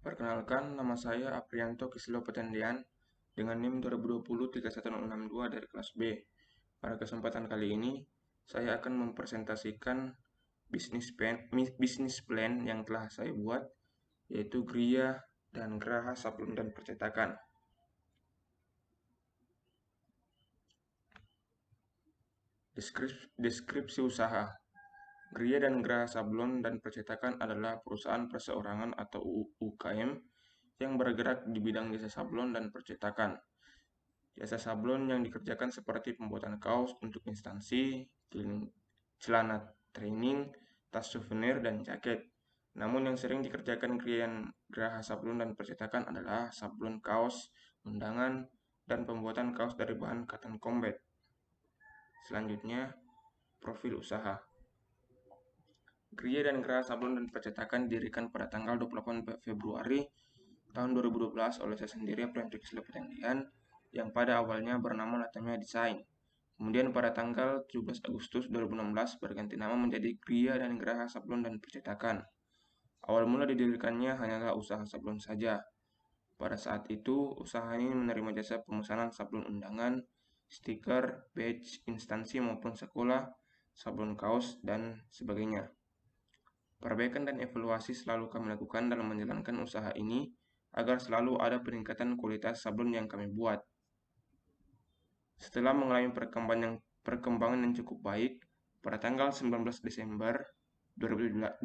Perkenalkan, nama saya Aprianto Kisilo Petendian dengan NIM 2020-31062 dari kelas B. Pada kesempatan kali ini, saya akan mempresentasikan bisnis plan yang telah saya buat, yaitu Gria dan Graha Sablon dan Percetakan. Deskripsi usaha. Gria dan Graha Sablon dan Percetakan adalah perusahaan perseorangan atau UKM yang bergerak di bidang jasa sablon dan percetakan. Jasa sablon yang dikerjakan seperti pembuatan kaos untuk instansi, celana training, tas souvenir, dan jaket. Namun yang sering dikerjakan klien Graha Sablon dan Percetakan adalah sablon kaos, undangan, dan pembuatan kaos dari bahan cotton combat. Selanjutnya, profil usaha. Gria dan Graha Sablon dan Percetakan didirikan pada tanggal 28 Februari tahun 2012 oleh saya sendiri, Aprianto Kisilo Petendian, yang pada awalnya bernama Latamia Design. Kemudian pada tanggal 17 Agustus 2016 berganti nama menjadi Gria dan Graha Sablon dan Percetakan. Awal mula didirikannya hanyalah usaha sablon saja. Pada saat itu, usaha ini menerima jasa pemesanan sablon undangan, stiker, badge, instansi maupun sekolah, sablon kaos, dan sebagainya. Perbaikan dan evaluasi selalu kami lakukan dalam menjalankan usaha ini agar selalu ada peningkatan kualitas sablon yang kami buat. Setelah mengalami perkembangan yang cukup baik, pada tanggal 19 Desember 2017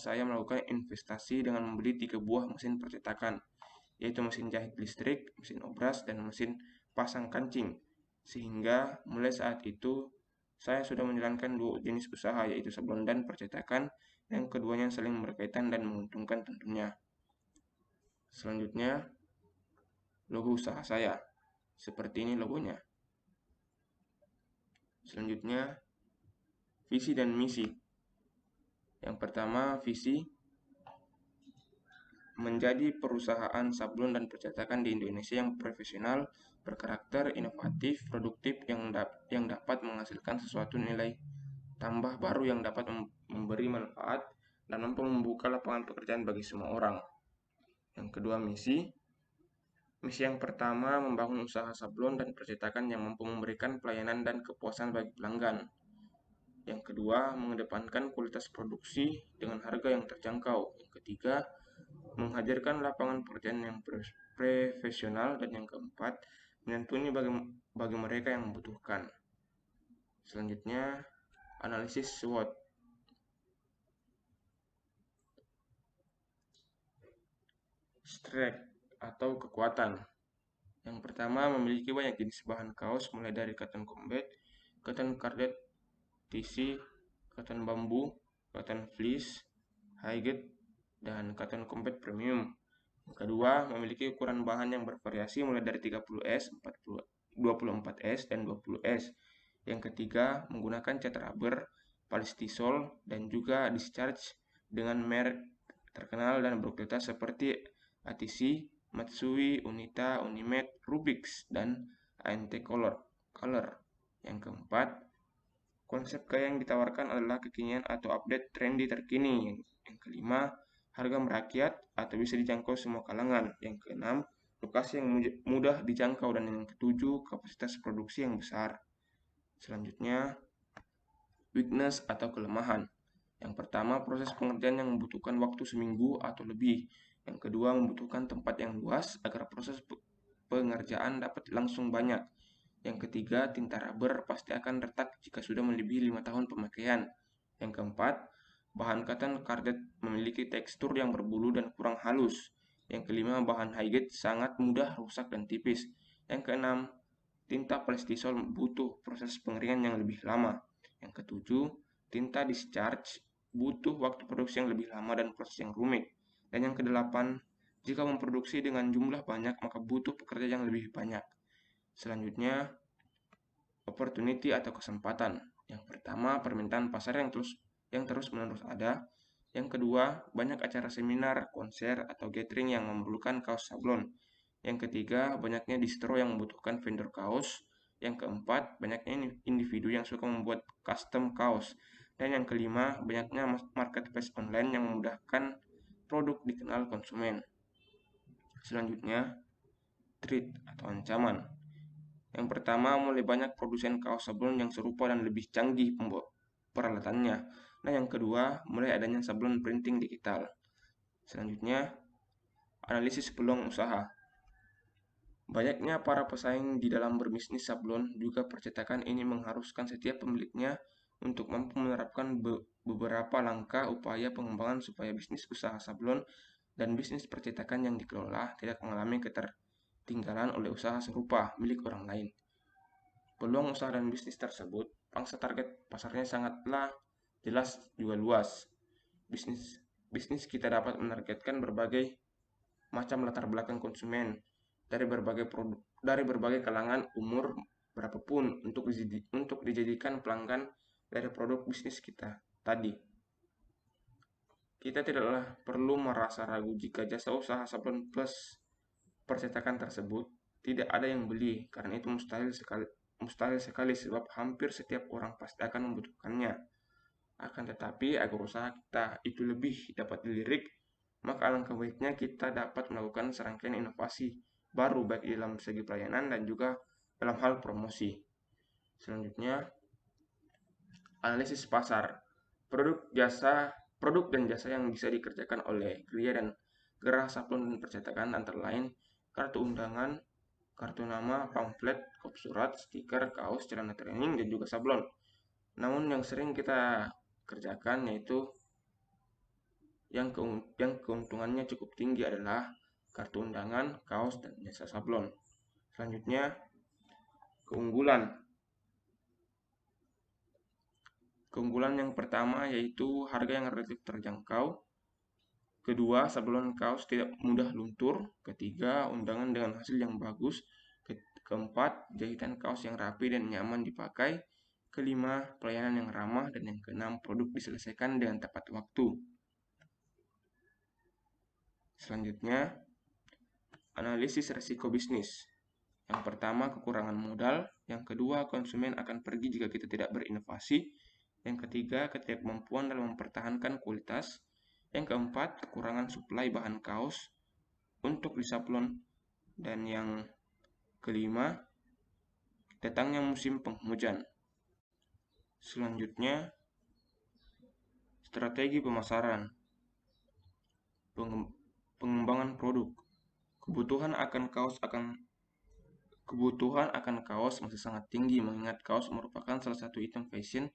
saya melakukan investasi dengan membeli 3 buah mesin percetakan, yaitu mesin jahit listrik, mesin obras, dan mesin pasang kancing. Sehingga mulai saat itu saya sudah menjalankan 2 jenis usaha, yaitu sablon dan percetakan, yang keduanya saling berkaitan dan menguntungkan tentunya. Selanjutnya, logo usaha saya. Seperti ini logonya. Selanjutnya, visi dan misi. Yang pertama, visi menjadi perusahaan sablon dan percetakan di Indonesia yang profesional, berkarakter, inovatif, produktif, yang dapat menghasilkan sesuatu nilai tambah baru yang dapat memberi manfaat dan mampu membuka lapangan pekerjaan bagi semua orang. Yang kedua, misi. Misi yang pertama, membangun usaha sablon dan percetakan yang mampu memberikan pelayanan dan kepuasan bagi pelanggan. Yang kedua, mengedepankan kualitas produksi dengan harga yang terjangkau. Yang ketiga, menghadirkan lapangan pekerjaan yang profesional. Dan yang keempat, menyantuni bagi mereka yang membutuhkan. Selanjutnya, analisis SWOT. Strength atau kekuatan. Yang pertama, memiliki banyak jenis bahan kaos mulai dari cotton combat, cotton carded, TC, cotton bambu, cotton fleece, high-grade, dan cotton combat premium. Yang kedua, memiliki ukuran bahan yang bervariasi mulai dari 30S, 40, 24S, dan 20S. Yang ketiga, menggunakan cat rubber, polistisol, dan juga discharge dengan merek terkenal dan berkualitas seperti ATC, Matsui, Unita, Unimed, Rubix, dan ANT Color. Yang keempat, konsep gaya yang ditawarkan adalah kekinian atau update trendy terkini. Yang kelima, harga merakyat atau bisa dijangkau semua kalangan. Yang keenam, lokasi yang mudah dijangkau. Dan yang ketujuh, kapasitas produksi yang besar. Selanjutnya, weakness atau kelemahan. Yang pertama, proses pengerjaan yang membutuhkan waktu seminggu atau lebih. Yang kedua, membutuhkan tempat yang luas agar proses pengerjaan dapat langsung banyak. Yang ketiga, tinta rubber pasti akan retak jika sudah melebihi 5 tahun pemakaian. Yang keempat, bahan cotton carded memiliki tekstur yang berbulu dan kurang halus. Yang kelima, bahan high-grade sangat mudah rusak dan tipis. Yang keenam, tinta polistisol butuh proses pengeringan yang lebih lama. Yang ketujuh, tinta discharge butuh waktu produksi yang lebih lama dan proses yang rumit. Dan yang kedelapan, jika memproduksi dengan jumlah banyak, maka butuh pekerja yang lebih banyak. Selanjutnya, opportunity atau kesempatan. Yang pertama, permintaan pasar yang terus-menerus ada. Yang kedua, banyak acara seminar, konser, atau gathering yang memerlukan kaos sablon. Yang ketiga, banyaknya distro yang membutuhkan vendor kaos. Yang keempat, banyaknya individu yang suka membuat custom kaos. Dan yang kelima, banyaknya marketplace online yang memudahkan produk dikenal konsumen. Selanjutnya, threat atau ancaman. Yang pertama, mulai banyak produsen kaos sablon yang serupa dan lebih canggih peralatannya. Nah, yang kedua, mulai adanya sablon printing digital. Selanjutnya, analisis peluang usaha. Banyaknya para pesaing di dalam berbisnis sablon, juga percetakan ini mengharuskan setiap pemiliknya untuk mampu menerapkan beberapa langkah upaya pengembangan supaya bisnis usaha sablon dan bisnis percetakan yang dikelola tidak mengalami ketertinggalan oleh usaha serupa milik orang lain. Peluang usaha dan bisnis tersebut, pangsa target pasarnya sangatlah jelas juga luas. Bisnis kita dapat menargetkan berbagai macam latar belakang konsumen dari berbagai kalangan umur berapapun untuk dijadikan pelanggan dari produk bisnis kita tadi. Kita tidaklah perlu merasa ragu jika jasa usaha sablon plus percetakan tersebut tidak ada yang beli, karena itu mustahil sekali sebab hampir setiap orang pasti akan membutuhkannya. Akan tetapi, agar usaha kita itu lebih dapat dilirik, maka alangkah baiknya kita dapat melakukan serangkaian inovasi baru baik dalam segi pelayanan dan juga dalam hal promosi. Selanjutnya, analisis pasar. Produk dan jasa yang bisa dikerjakan oleh Gria dan Gerah Sablon dan Percetakan antara lain kartu undangan, kartu nama, pamflet, kop surat, stiker, kaos, celana training, dan juga sablon. Namun yang sering kita kerjakan yaitu yang keuntungannya cukup tinggi adalah kartu undangan, kaos, dan jasa sablon. Selanjutnya, keunggulan. Keunggulan yang pertama yaitu harga yang relatif terjangkau. Kedua, sablon kaos tidak mudah luntur. Ketiga, undangan dengan hasil yang bagus. Keempat, jahitan kaos yang rapi dan nyaman dipakai. Kelima, pelayanan yang ramah. Dan yang keenam, produk diselesaikan dengan tepat waktu. Selanjutnya, analisis risiko bisnis. Yang pertama, kekurangan modal. Yang kedua, konsumen akan pergi jika kita tidak berinovasi. Yang ketiga, ketidakmampuan dalam mempertahankan kualitas. Yang keempat, kekurangan suplai bahan kaos untuk disablon. Dan yang kelima, datangnya musim penghujan. Selanjutnya, strategi pemasaran. Pengembangan produk. Kebutuhan akan kaos masih sangat tinggi, mengingat kaos merupakan salah satu item fashion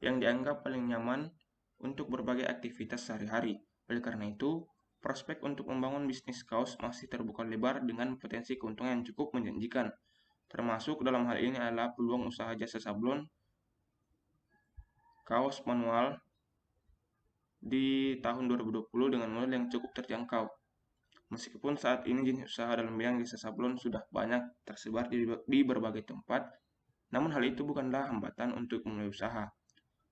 yang dianggap paling nyaman untuk berbagai aktivitas sehari-hari. Oleh karena itu, prospek untuk membangun bisnis kaos masih terbuka lebar dengan potensi keuntungan yang cukup menjanjikan. Termasuk dalam hal ini adalah peluang usaha jasa sablon kaos manual di tahun 2020 dengan modal yang cukup terjangkau. Meskipun saat ini jenis usaha dalam bidang jasa sablon sudah banyak tersebar di berbagai tempat, namun hal itu bukanlah hambatan untuk memulai usaha.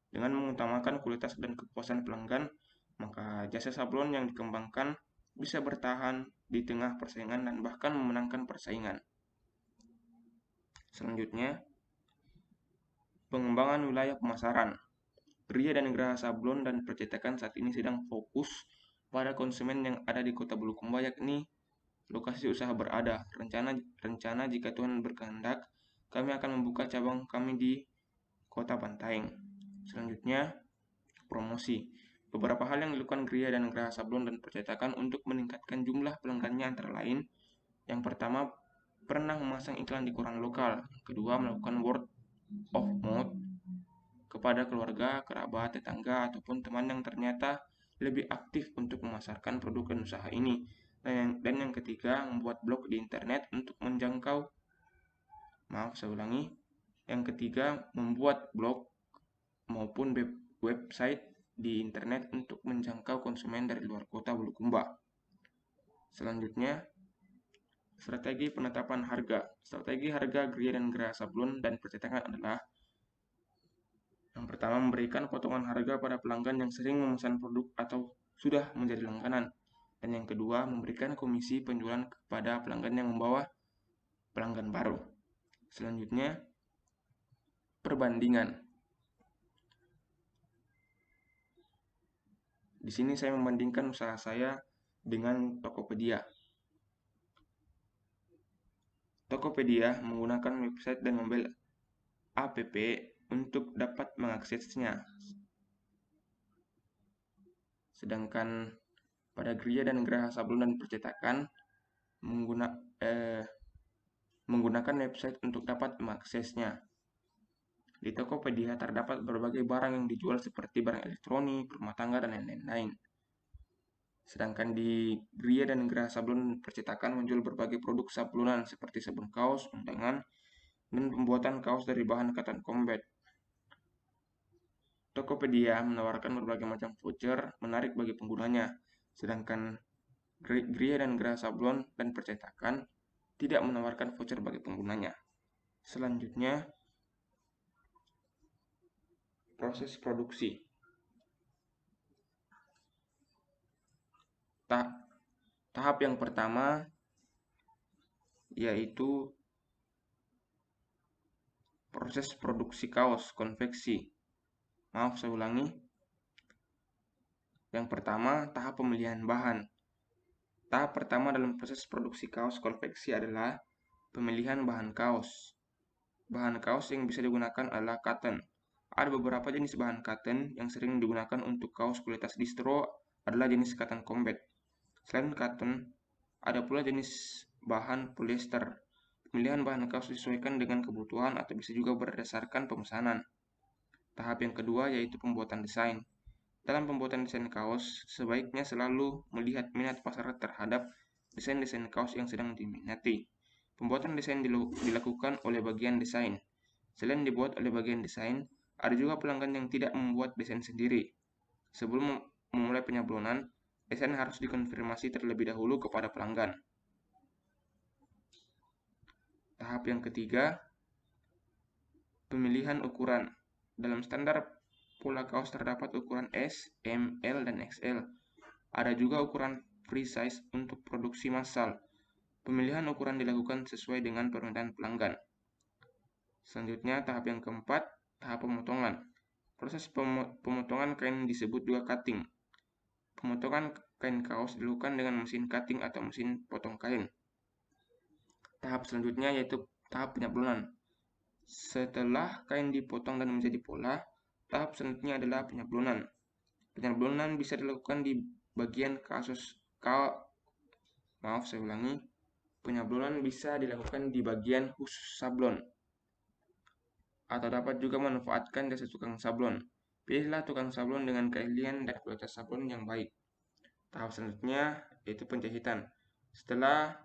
Dengan mengutamakan kualitas dan kepuasan pelanggan, maka jasa sablon yang dikembangkan bisa bertahan di tengah persaingan dan bahkan memenangkan persaingan. Selanjutnya, pengembangan wilayah pemasaran. Gria dan Geraha Sablon dan Percetakan saat ini sedang fokus pada konsumen yang ada di Kota Bulukumba, yakni lokasi usaha berada. Rencana jika Tuhan berkehendak, kami akan membuka cabang kami di Kota Bantaeng. Selanjutnya, promosi. Beberapa hal yang dilakukan Gria dan Geraha Sablon dan Percetakan untuk meningkatkan jumlah pelanggannya antara lain. Yang pertama, pernah memasang iklan di koran lokal. Yang kedua, melakukan word of mouth kepada keluarga, kerabat, tetangga, ataupun teman yang ternyata lebih aktif untuk memasarkan produk dan usaha ini. Dan yang ketiga, membuat blog di internet untuk menjangkau. Yang ketiga, membuat blog maupun website di internet untuk menjangkau konsumen dari luar kota Bulukumba. Selanjutnya, strategi penetapan harga. Strategi harga Gria dan Geraha Sablon dan Percetakan adalah yang pertama, memberikan potongan harga pada pelanggan yang sering memesan produk atau sudah menjadi langganan. Dan yang kedua, memberikan komisi penjualan kepada pelanggan yang membawa pelanggan baru. Selanjutnya, perbandingan. Di sini saya membandingkan usaha saya dengan Tokopedia. Tokopedia menggunakan website dan mobile app untuk dapat mengaksesnya. Sedangkan pada Gria dan Geraha Sablon dan Percetakan menggunakan website untuk dapat mengaksesnya. Di Tokopedia terdapat berbagai barang yang dijual seperti barang elektronik, rumah tangga, dan lain-lain. Sedangkan di Gria dan Geraha Sablon Percetakan menjual berbagai produk sablonan seperti sabun kaos, undangan, dan pembuatan kaos dari bahan cotton combat. Tokopedia menawarkan berbagai macam voucher menarik bagi penggunanya, sedangkan Gria dan Geraha Sablon dan Percetakan tidak menawarkan voucher bagi penggunanya. Selanjutnya, proses produksi. Tahap yang pertama yaitu proses produksi kaos konveksi. Maaf, saya ulangi. Yang pertama, tahap pemilihan bahan. Tahap pertama dalam proses produksi kaos konveksi adalah pemilihan bahan kaos. Bahan kaos yang bisa digunakan adalah cotton. Ada beberapa jenis bahan cotton yang sering digunakan untuk kaos kualitas distro adalah jenis cotton combat. Selain cotton, ada pula jenis bahan polyester. Pemilihan bahan kaos disesuaikan dengan kebutuhan atau bisa juga berdasarkan pemesanan. Tahap yang kedua yaitu pembuatan desain. Dalam pembuatan desain kaos, sebaiknya selalu melihat minat pasar terhadap desain-desain kaos yang sedang diminati. Pembuatan desain dilakukan oleh bagian desain. Selain dibuat oleh bagian desain, ada juga pelanggan yang tidak membuat desain sendiri. Sebelum memulai penyablonan, desain harus dikonfirmasi terlebih dahulu kepada pelanggan. Tahap yang ketiga, pemilihan ukuran. Dalam standar pola kaos terdapat ukuran S, M, L, dan XL. Ada juga ukuran free size untuk produksi massal. Pemilihan ukuran dilakukan sesuai dengan permintaan pelanggan. Selanjutnya, tahap yang keempat, tahap pemotongan. Proses pemotongan kain disebut juga cutting. Pemotongan kain kaos dilakukan dengan mesin cutting atau mesin potong kain. Tahap selanjutnya yaitu tahap penyablonan. Setelah kain dipotong dan menjadi pola, tahap selanjutnya adalah penyablonan. Penyablonan bisa dilakukan di bagian Penyablonan bisa dilakukan di bagian khusus sablon atau dapat juga memanfaatkan jasa tukang sablon. Pilihlah tukang sablon dengan keahlian dan kualitas sablon yang baik. Tahap selanjutnya yaitu penjahitan. Setelah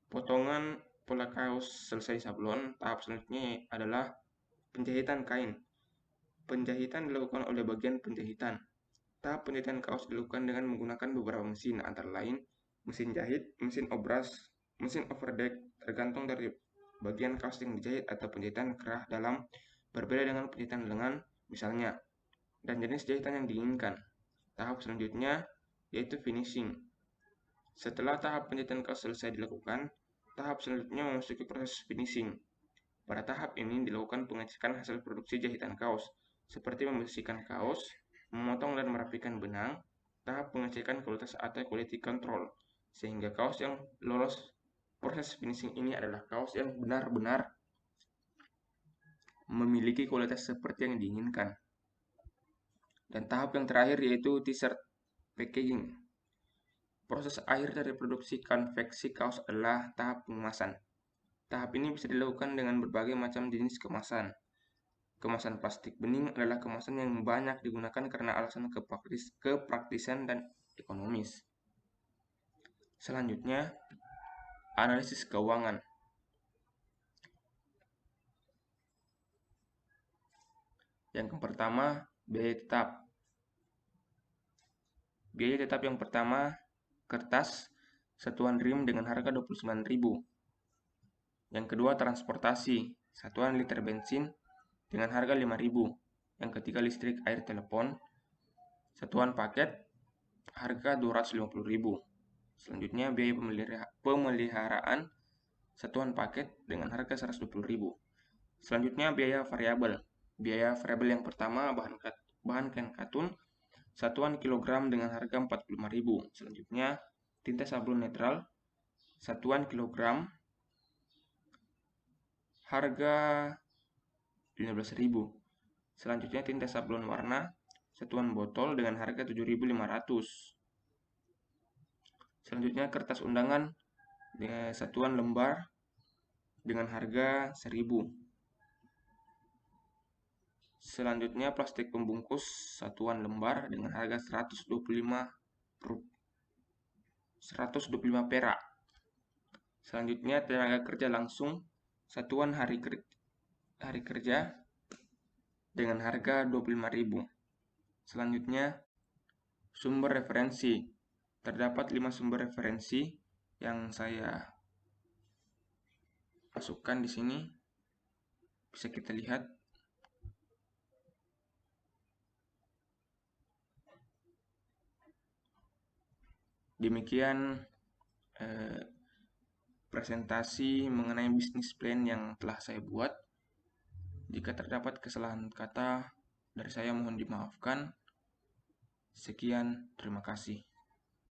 potongan pola kaos selesai sablon, tahap selanjutnya adalah penjahitan kain. Penjahitan dilakukan oleh bagian penjahitan. Tahap penjahitan kaos dilakukan dengan menggunakan beberapa mesin, antara lain mesin jahit, mesin obras, mesin overdeck, tergantung dari bagian kaos yang dijahit atau penjahitan kerah dalam, berbeda dengan penjahitan lengan misalnya, dan jenis jahitan yang diinginkan. Tahap selanjutnya yaitu finishing. Setelah tahap penjahitan kaos selesai dilakukan, tahap selanjutnya memasuki proses finishing. Pada tahap ini dilakukan pengecekan hasil produksi jahitan kaos, seperti membersihkan kaos, memotong dan merapikan benang. Tahap pengecekan kualitas atau quality control, sehingga kaos yang lolos proses finishing ini adalah kaos yang benar-benar memiliki kualitas seperti yang diinginkan. Dan tahap yang terakhir yaitu t-shirt packaging. Proses akhir dari produksi konveksi kaos adalah tahap pengemasan. Tahap ini bisa dilakukan dengan berbagai macam jenis kemasan. Kemasan plastik bening adalah kemasan yang banyak digunakan karena alasan kepraktisan dan ekonomis. Selanjutnya, analisis keuangan. Yang pertama, biaya tetap. Biaya tetap yang pertama, kertas satuan rim dengan harga 29.000. Yang kedua, transportasi satuan liter bensin dengan harga 5.000. Yang ketiga, listrik, air, telepon satuan paket harga 250.000. Selanjutnya, biaya pemeliharaan satuan paket dengan harga 120.000. Selanjutnya, biaya variabel. Biaya variabel yang pertama, bahan kain katun satuan kilogram dengan harga 45.000. Selanjutnya, tinta sablon netral satuan kilogram harga 15.000. Selanjutnya tinta sablon warna satuan botol dengan harga 7.500. Selanjutnya kertas undangan satuan lembar dengan harga 1.000. Selanjutnya plastik pembungkus satuan lembar dengan harga 125 perak. Selanjutnya tenaga kerja langsung satuan hari kerja dengan harga 25.000. Selanjutnya sumber referensi. Terdapat 5 sumber referensi yang saya masukkan di sini. Bisa kita lihat. Demikian presentasi mengenai bisnis plan yang telah saya buat. Jika terdapat kesalahan kata dari saya mohon dimaafkan. Sekian, terima kasih.